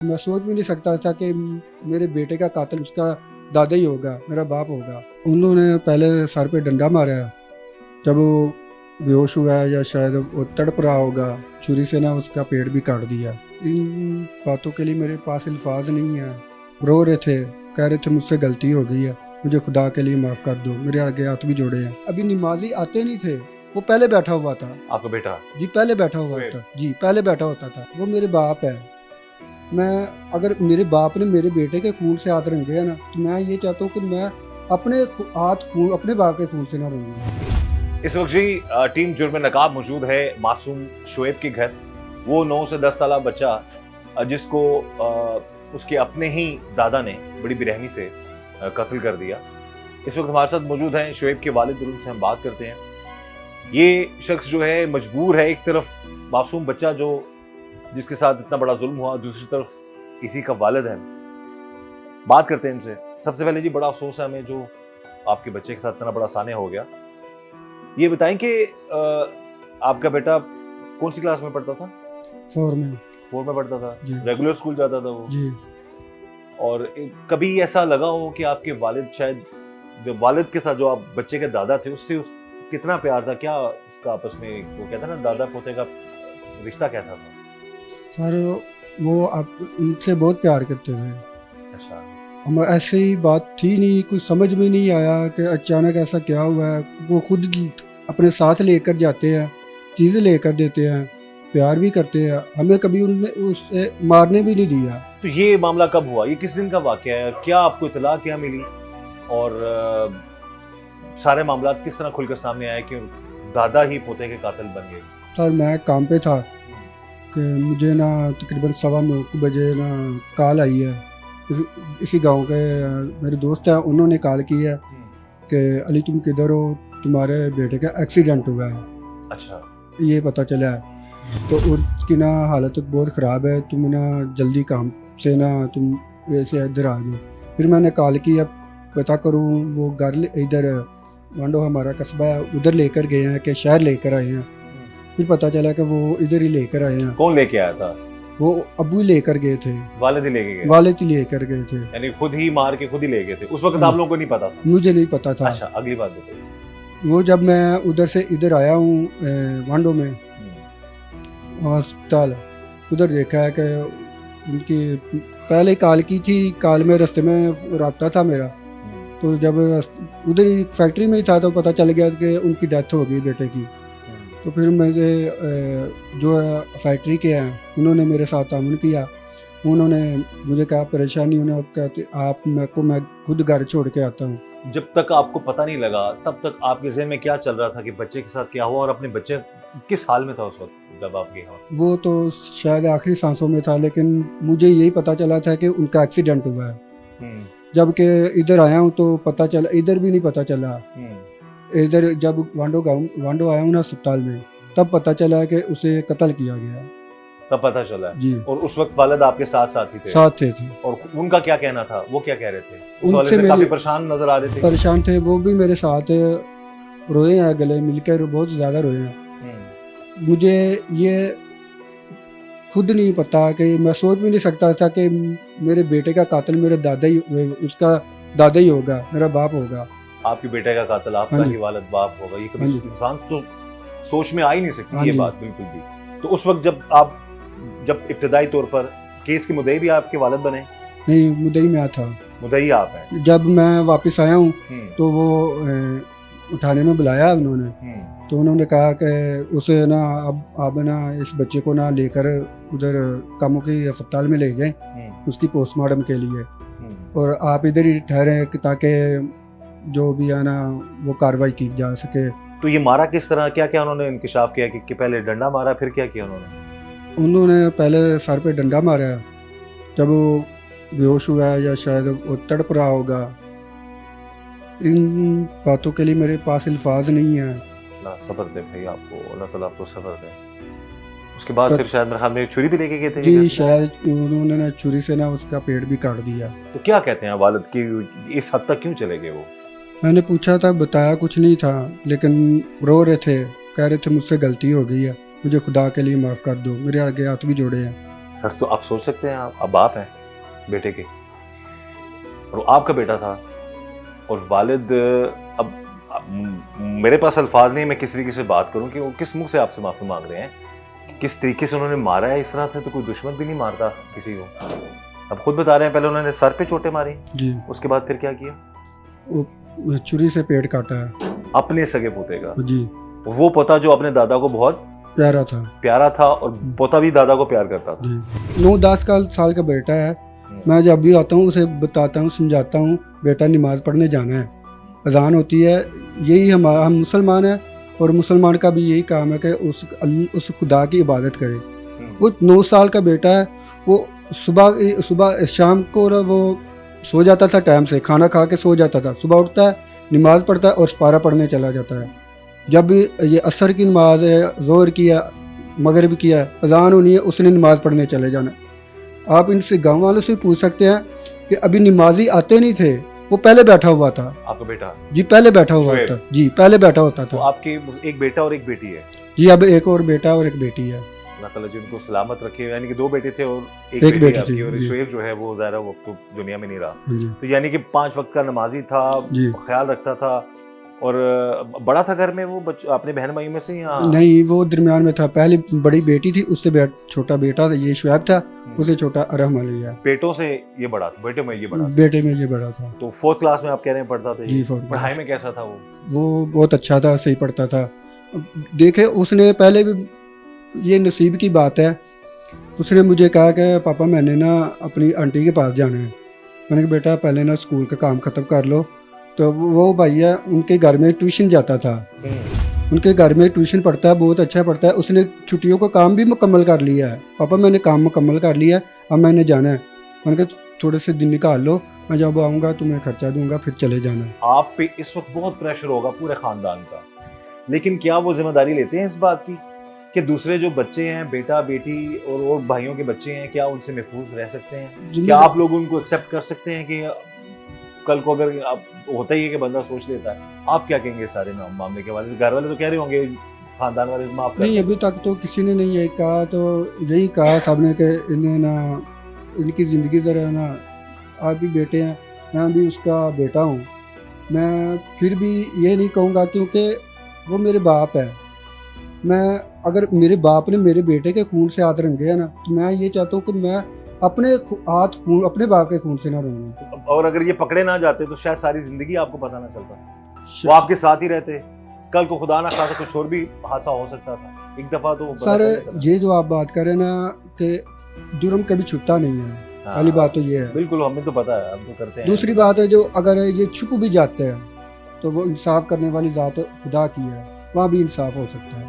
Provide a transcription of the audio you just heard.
मैं सोच भी नहीं सकता था कि मेरे बेटे का कातिल उसका दादा ही होगा, मेरा बाप होगा। उन्होंने पहले सर पे डंडा मारा है, जब वो बेहोश हुआ है या शायद वो तड़प रहा होगा, छुरी से ना उसका पेट भी काट दिया। इन बातों के लिए मेरे पास अल्फाज नहीं है। रो रहे थे, कह रहे थे मुझसे गलती हो गई है, मुझे खुदा के लिए माफ़ कर दो, मेरे आगे हाथ भी जोड़े हैं। अभी नमाजी आते नहीं थे, वो पहले बैठा हुआ था। आपका बेटा? जी पहले बैठा हुआ था, जी पहले बैठा होता था। वो मेरे बाप है। मैं अगर मेरे बाप ने मेरे बेटे के खून से हाथ रंगे है ना, तो मैं ये चाहता हूँ कि मैं अपने हाथ खून अपने बाप के खून से ना रंगूँ। इस वक्त जी टीम जुर्म नकाब मौजूद है मासूम शोएब के घर। वो 9 से 10 साल बच्चा जिसको उसके अपने ही दादा ने बड़ी बेरहमी से कत्ल कर दिया। इस वक्त हमारे साथ मौजूद हैं शोएब के वालिद, उनसे हम बात करते हैं। ये शख्स जो है मजबूर है, एक तरफ मासूम बच्चा जो जिसके साथ इतना बड़ा जुल्म हुआ, दूसरी तरफ इसी का वालिद है। बात करते हैं इनसे। सबसे पहले जी बड़ा अफसोस है हमें जो आपके बच्चे के साथ इतना बड़ा सान्या हो गया। ये बताएं कि आपका बेटा कौन सी क्लास में पढ़ता था? 4 में पढ़ता था। जी। रेगुलर स्कूल जाता था वो? जी। और कभी ऐसा लगा हो कि आपके वालिद शायद जो वालिद के साथ जो आप बच्चे के दादा थे उससे कितना प्यार था? क्या उसका आपस में वो कहता है ना दादा पोते का रिश्ता कैसा था? सर वो आप उनसे बहुत प्यार करते थे। अच्छा। हम ऐसे ही बात थी नहीं, कुछ समझ में नहीं आया कि अचानक ऐसा क्या हुआ है। वो खुद अपने साथ लेकर जाते हैं, चीज़ें लेकर देते हैं, प्यार भी करते हैं। हमें कभी उनने उससे मारने भी नहीं दिया। तो ये मामला कब हुआ? ये किस दिन का वाकया है? क्या आपको इतला क्या मिली? और सारे मामला किस तरह खुलकर सामने आए कि दादा ही पोते के कातिल बन गए? सर मैं काम पे था कि मुझे ना तकरीबन 9:15 बजे ना कॉल आई है। इसी गांव के मेरे दोस्त हैं, उन्होंने कॉल की है कि अली तुम किधर हो, तुम्हारे बेटे का एक्सीडेंट हुआ है। अच्छा। ये पता चला है तो उसकी ना हालत बहुत ख़राब है, तुम ना जल्दी काम से ना तुम ऐसे इधर आ जाओ। फिर मैंने कॉल किया पता करूँ, वो घर इधर वांडो हमारा कस्बा है, उधर लेकर गए हैं कि शहर लेकर आए हैं। फिर पता चला कि वो इधर ही लेकर आए हैं। कौन लेके आया था? वो अबू ही लेकर गए थे। वालिद ही लेके गए? वालिद ही लेकर गए थे, यानी खुद ही मार के खुद ही ले गए थे। उस वक्त आप लोगों को नहीं पता था? मुझे नहीं पता था। अच्छा, अगली बात बताइए। वो जब मैं उधर से इधर आया हूँ वांडो में अस्पताल, उधर देखा है कि उनकी पहले कॉल की थी, कॉल में रास्ते में रब्ता था मेरा। तो जब उधर ही फैक्ट्री में ही था तो पता चल गया कि उनकी डेथ हो गई बेटे की। तो फिर मेरे जो फैक्ट्री के हैं उन्होंने मेरे साथ तामुन किया। उन्होंने मुझे कहा परेशानी उन्हें कहते आप मैं खुद घर छोड़ के आता हूँ। जब तक आपको पता नहीं लगा तब तक आपके ज़हन में क्या चल रहा था कि बच्चे के साथ क्या हुआ, और अपने बच्चे किस हाल में था उस वक्त जब आप गए? वो तो शायद आखिरी सांसों में था, लेकिन मुझे यही पता चला था कि उनका एक्सीडेंट हुआ है। जबकि इधर आया हूँ तो पता चला, इधर भी नहीं पता चला। इधर जब वांडो आया हूँ ना अस्पताल में, तब पता चला कि उसे कत्ल किया गया। तब पता चला जी। और उस वक्त वालिद आपके साथ ही थे? साथ थे। और उनका क्या कहना था? वो क्या कह रहे थे? उस वाले उनसे से काफी परेशान नजर आ रहे थे? परेशान थे, वो भी मेरे साथ रोए हैं, गले मिलकर बहुत ज़्यादा रोए हैं। मुझे ये खुद नहीं पता कि मैं सोच भी नहीं सकता था कि मेरे बेटे का कातिल मेरे दादा ही उसका दादा ही होगा, मेरा बाप होगा। आपके बेटे का कातिल आपका ही वालिद बाप होगा, ये कभी इंसान तो सोच में आ ही नहीं सकती ये बात बिल्कुल भी। तो उस वक्त जब इब्तिदाई तौर पर केस के मुद्दई भी आपके वालिद बने? नहीं, मुद्दई मैं था। मुद्दई आप हैं? जब मैं वापस आया हूँ तो वो उठाने में बुलाया उन्होंने, तो उन्होंने कहा कि उसे ना अब ना इस बच्चे को ना लेकर उधर कामों के अस्पताल में ले जाएं उसकी पोस्टमार्टम के लिए, और आप इधर ही ठहरे ताकि जो भी है ना वो कार्रवाई की जा सके। तो ये मारा किस तरह, क्या क्या उन्होंने इंकशाफ किया कि पहले डंडा मारा, फिर क्या किया उन्होंने पहले सर पे डंडा मारा है, जब वो बेहोश हुआ है या शायद वो तड़प रहा होगा। इन बातों के लिए मेरे पास अल्फाज नहीं है। अल्लाह सब्र दे भाई आपको, अल्लाह ताला आपको सब्र दे। उसके बाद फिर शायद मेरे ख्याल में छुरी भी लेके गए थे? जी, शायद उन्होंने ना छुरी से ना उसका पेट भी काट दिया। तो क्या कहते हैं वालिद की इस हद तक क्यों चले गए वो? मैंने पूछा था, बताया कुछ नहीं था, लेकिन रो रहे थे, कह रहे थे मुझसे गलती हो गई है, मुझे खुदा के लिए माफ़ कर दो, मेरे आगे हाथ भी जोड़े हैं। सर तो आप सोच सकते हैं, आप बाप हैं बेटे के और वो आपका बेटा था और वालिद अब मेरे पास अल्फाज नहीं मैं किस तरीके से बात करूं कि वो किस मुख से आपसे माफ़ी मांग रहे हैं, किस तरीके से उन्होंने मारा है। इस तरह से तो कोई दुश्मन भी नहीं मारता किसी को। अब खुद बता रहे हैं पहले उन्होंने सर पे चोटें मारी जी, उसके बाद फिर क्या किया? वो छुरी से पेट काटा है अपने सगे पोते का, जी, वो पोता जो अपने दादा को बहुत प्यारा था और पोता भी दादा को प्यार करता था। जी। 9-10 साल का बेटा है। मैं जब भी आता हूँ उसे बताता हूँ, समझाता हूँ, बेटा नमाज पढ़ने जाना है, अजान होती है, यही हम मुसलमान हैं और मुसलमान का भी यही काम है कि उस खुदा की इबादत करे। वो 9 साल का बेटा है, वो सुबह शाम को ना वो सो जाता था, टाइम से खाना खा के सो जाता था, सुबह उठता है, नमाज पढ़ता है और सिपारा पढ़ने चला जाता है। जब भी ये असर की नमाज है, ज़ोहर की है, मगरिब की है, अजान होनी है, उसने नमाज पढ़ने चले जाना। आप इनसे गांव वालों से पूछ सकते हैं कि अभी नमाजी आते नहीं थे, वो पहले बैठा हुआ था। आपका बेटा? जी पहले बैठा हुआ था जी, पहले बैठा होता तो था। आपके एक बेटा और एक बेटी है? जी अब एक और बेटा और एक बेटी है। अल्लाह ताला जी उनको सलामत रखे। यानी कि 2 बेटे थे और एक बेटी बेटी आपकी, थी, और जी। शोएब जो है वो ज़ाहिर है वो अब तो दुनिया में नहीं रहा। जी तो यानी कि 5 वक्त का नमाजी था, जी। ख्याल रखता था। और बड़ा था घर में वो अपने बहन भाइयों में से या? नहीं, वो दरमियान में था। पहले बड़ी बेटी थी, उससे छोटा बेटा था, ये शुएब था, उससे छोटा अरहम अली है। पेटों से ये बड़ा था, बेटे में ये बड़ा था। बेटे में ये बड़ा था। तो 4th क्लास में आप कह रहे हैं पढ़ता था? जी, ये 4th पढ़ाई में कैसा था वो? वो बहुत अच्छा था, सही पढ़ता था। देखे उसने पहले भी, ये नसीब की बात है, उसने मुझे कहा कि पापा मैंने ना अपनी आंटी के पास जाना है। मैंने कहा बेटा पहले ना स्कूल का काम ख़त्म कर लो। तो वो भैया उनके घर में ट्यूशन जाता था, उनके घर में ट्यूशन पढ़ता है, बहुत अच्छा पढ़ता है। उसने छुट्टियों का काम भी मुकम्मल कर लिया है। पापा मैंने काम मुकम्मल कर लिया है, अब मैंने जाना है। मैंने कहा थोड़े से दिन निकाल लो, मैं जब आऊँगा तुम्हें खर्चा दूंगा, फिर चले जाना। आप पे इस वक्त बहुत प्रेशर होगा पूरे खानदान का, लेकिन क्या वो जिम्मेदारी लेते हैं इस बात की कि दूसरे जो बच्चे हैं, बेटा बेटी और भाइयों के बच्चे हैं, क्या उनसे महफूज रह सकते हैं? क्या आप लोग उनको एक्सेप्ट कर सकते हैं कि कल को अगर आप, होता ही है कि बंदा सोच लेता है, आप क्या कहेंगे सारे मामले के बारे में? घर वाले तो कह रहे होंगे, खानदान वाले माफ कर नहीं, अभी तक तो किसी ने नहीं यही कहा। तो यही कहा सबने कि इन्हें ना, इनकी ज़िंदगी ज़रा ना, आप भी बेटे हैं, मैं भी उसका बेटा हूँ। मैं फिर भी ये नहीं कहूँगा क्योंकि वो मेरे बाप है। मैं अगर मेरे बाप ने मेरे बेटे के खून से हाथ रंगे है ना, तो मैं ये चाहता हूँ कि मैं अपने हाथ खून अपने बाप के खून से ना रहूँ। और अगर ये पकड़े ना जाते तो शायद सारी जिंदगी आपको पता ना चलता, वो आपके साथ ही रहते। कल को खुदा ना खासा कुछ और भी हादसा हो सकता था। एक दफा तो सर ये जो आप बात करें ना कि जुर्म कभी छुपता नहीं है, पहली बात तो ये है। बिल्कुल, हमें तो पता है, हम तो करते हैं। दूसरी बात है जो अगर ये छुप भी जाते हैं तो वो इंसाफ करने वाली ज़ात खुदा की है, वहाँ भी इंसाफ हो सकता है।